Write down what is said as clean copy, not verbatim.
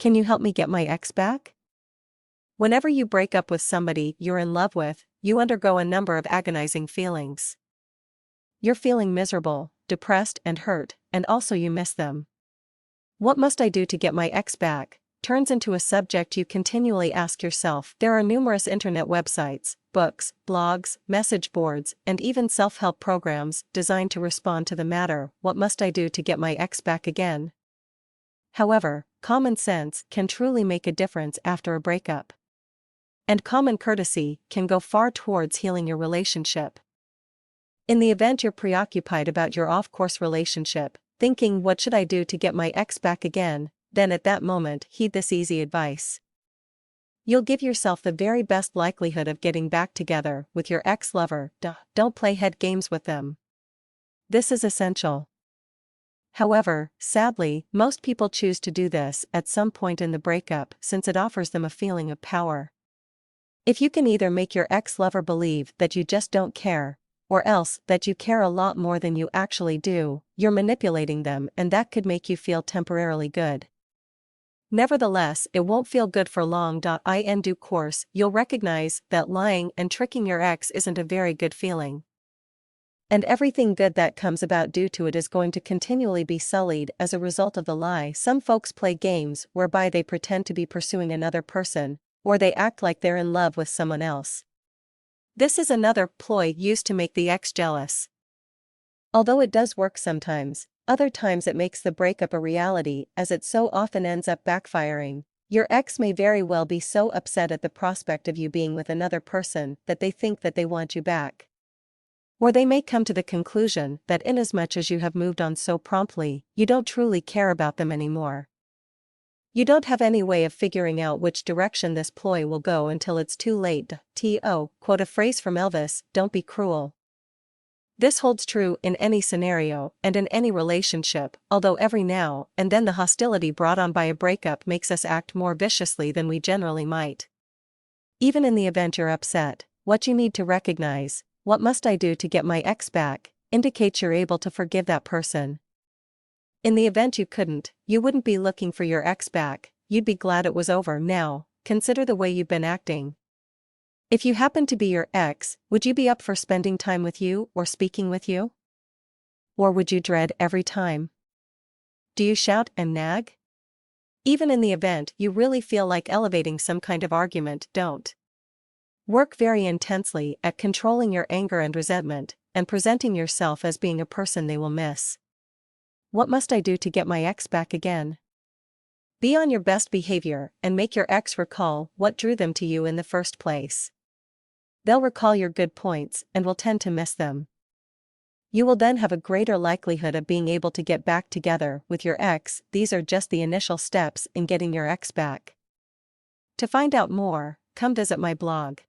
Can you help me get my ex back? Whenever you break up with somebody you're in love with, you undergo a number of agonizing feelings. You're feeling miserable, depressed and hurt, and also you miss them. What must I do to get my ex back? Turns into a subject you continually ask yourself. There are numerous internet websites, books, blogs, message boards, and even self-help programs designed to respond to the matter, what must I do to get my ex back again? However, common sense can truly make a difference after a breakup. And common courtesy can go far towards healing your relationship. In the event you're preoccupied about your off-course relationship, thinking what should I do to get my ex back again, then at that moment heed this easy advice. You'll give yourself the very best likelihood of getting back together with your ex-lover. Don't play head games with them. This is essential. However, sadly, most people choose to do this at some point in the breakup since it offers them a feeling of power. If you can either make your ex-lover believe that you just don't care, or else that you care a lot more than you actually do, you're manipulating them, and that could make you feel temporarily good. Nevertheless, it won't feel good for long. In due course, you'll recognize that lying and tricking your ex isn't a very good feeling. And everything good that comes about due to it is going to continually be sullied as a result of the lie. Some folks play games whereby they pretend to be pursuing another person, or they act like they're in love with someone else. This is another ploy used to make the ex jealous. Although it does work sometimes, other times it makes the breakup a reality, as it so often ends up backfiring. Your ex may very well be so upset at the prospect of you being with another person that they think that they want you back. Or they may come to the conclusion that inasmuch as you have moved on so promptly, you don't truly care about them anymore. You don't have any way of figuring out which direction this ploy will go until it's too late. Quote a phrase from Elvis, "Don't be cruel." This holds true in any scenario and in any relationship, although every now and then the hostility brought on by a breakup makes us act more viciously than we generally might. Even in the event you're upset, what you need to recognize, what must I do to get my ex back, indicates you're able to forgive that person. In the event you couldn't, you wouldn't be looking for your ex back, you'd be glad it was over. Now, consider the way you've been acting. If you happen to be your ex, would you be up for spending time with you or speaking with you? Or would you dread every time? Do you shout and nag? Even in the event you really feel like elevating some kind of argument, don't. Work very intensely at controlling your anger and resentment, and presenting yourself as being a person they will miss. What must I do to get my ex back again? Be on your best behavior and make your ex recall what drew them to you in the first place. They'll recall your good points and will tend to miss them. You will then have a greater likelihood of being able to get back together with your ex. These are just the initial steps in getting your ex back. To find out more, come visit my blog.